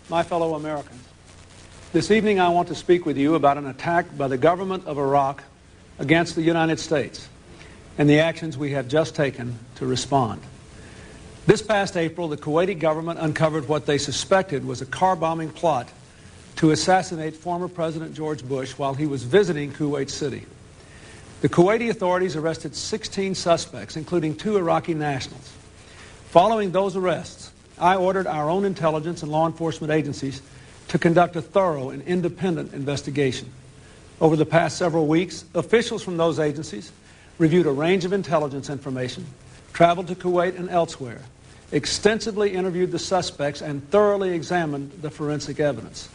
my fellow Americans. This evening I want to speak with you about an attack by the government of Iraq against the United States and the actions we have just taken to respond. This past April, the Kuwaiti government uncovered what they suspected was a car-bombing plot to assassinate former President George Bush while he was visiting Kuwait City. The Kuwaiti authorities arrested 16 suspects, including 2 Iraqi nationals. Following those arrests, I ordered our own intelligence and law enforcement agencies to conduct a thorough and independent investigation. Over the past several weeks, officials from those agencies reviewed a range of intelligence information, traveled to Kuwait and elsewhere, extensively interviewed the suspects, and thoroughly examined the forensic evidence.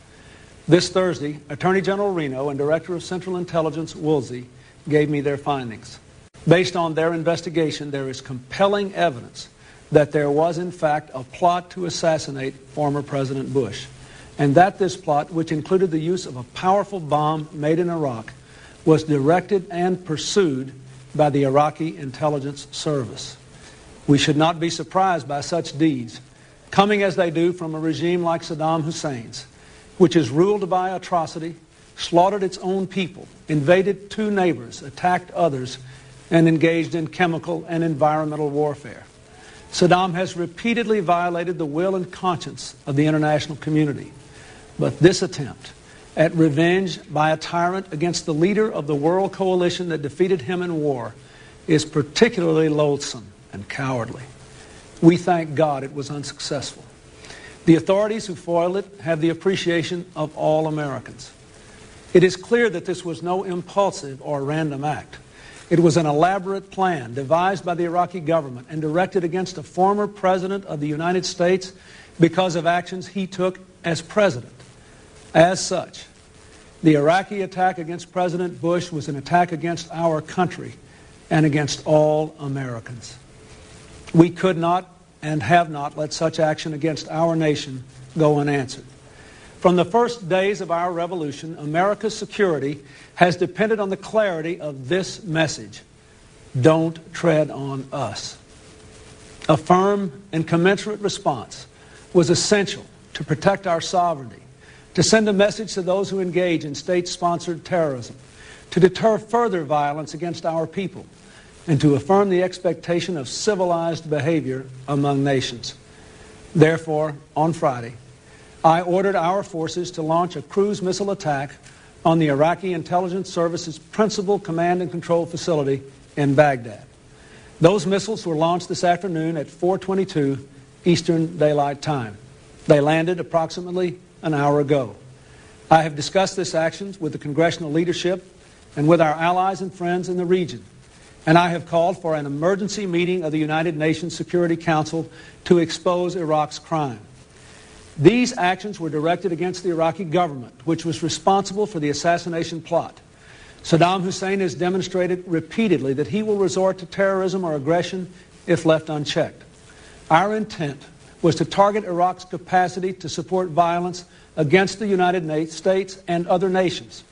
This Thursday, Attorney General Reno and Director of Central Intelligence Woolsey gave me their findings. Based on their investigation, there is compelling evidence that there was, in fact, a plot to assassinate former President Bush, and that this plot, which included the use of a powerful bomb made in Iraq, was directed and pursued by the Iraqi intelligence service. We should not be surprised by such deeds, coming as they do from a regime like Saddam Hussein's, which is ruled by atrocity, slaughtered its own people, invaded 2 neighbors, attacked others, and engaged in chemical and environmental warfare. Saddam has repeatedly violated the will and conscience of the international community. But this attempt at revenge by a tyrant against the leader of the world coalition that defeated him in war is particularly loathsome and cowardly. We thank God it was unsuccessful. The authorities who foiled it have the appreciation of all Americans. It is clear that this was no impulsive or random act. It was an elaborate plan devised by the Iraqi government and directed against a former president of the United States because of actions he took as president. As such, the Iraqi attack against President Bush was an attack against our country and against all Americans. We could not and have not let such action against our nation go unanswered. From the first days of our revolution, America's security has depended on the clarity of this message: don't tread on us. A firm and commensurate response was essential to protect our sovereignty, to send a message to those who engage in state-sponsored terrorism, to deter further violence against our people, and to affirm the expectation of civilized behavior among nations. Therefore, on Friday, I ordered our forces to launch a cruise missile attack on the Iraqi Intelligence Service's principal command and control facility in Baghdad. Those missiles were launched this afternoon at 4:22 Eastern Daylight Time. They landed approximately an hour ago. I have discussed this action with the congressional leadership and with our allies and friends in the region, and I have called for an emergency meeting of the United Nations Security Council to expose Iraq's crime. These actions were directed against the Iraqi government, which was responsible for the assassination plot. Saddam Hussein has demonstrated repeatedly that he will resort to terrorism or aggression if left unchecked. Our intent was to target Iraq's capacity to support violence against the United States and other nations,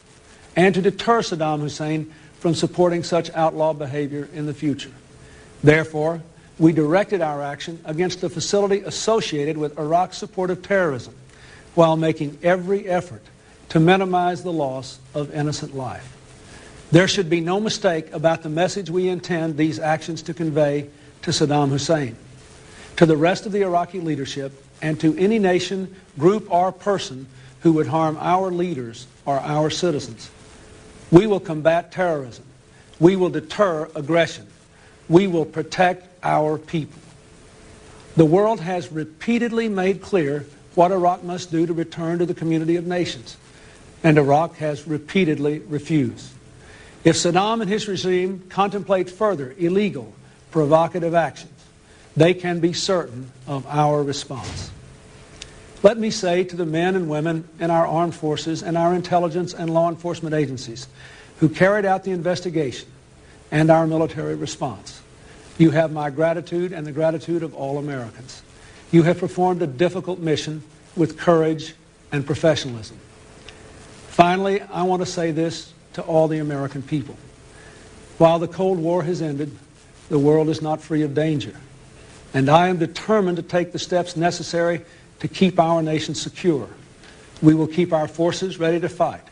and to deter Saddam Hussein from supporting such outlaw behavior in the future. Therefore, we directed our action against the facility associated with Iraq's support of terrorism, while making every effort to minimize the loss of innocent life. There should be no mistake about the message we intend these actions to convey to Saddam Hussein, to the rest of the Iraqi leadership, and to any nation, group, or person who would harm our leaders or our citizens. We will combat terrorism. We will deter aggression. We will protect our people. The world has repeatedly made clear what Iraq must do to return to the community of nations, and Iraq has repeatedly refused. If Saddam and his regime contemplate further illegal, provocative actions, they can be certain of our response. Let me say to the men and women in our armed forces and our intelligence and law enforcement agencies who carried out the investigation and our military response, you have my gratitude and the gratitude of all Americans. You have performed a difficult mission with courage and professionalism. Finally, I want to say this to all the American people. While the Cold War has ended, the world is not free of danger. And I am determined to take the steps necessary to keep our nation secure. We will keep our forces ready to fight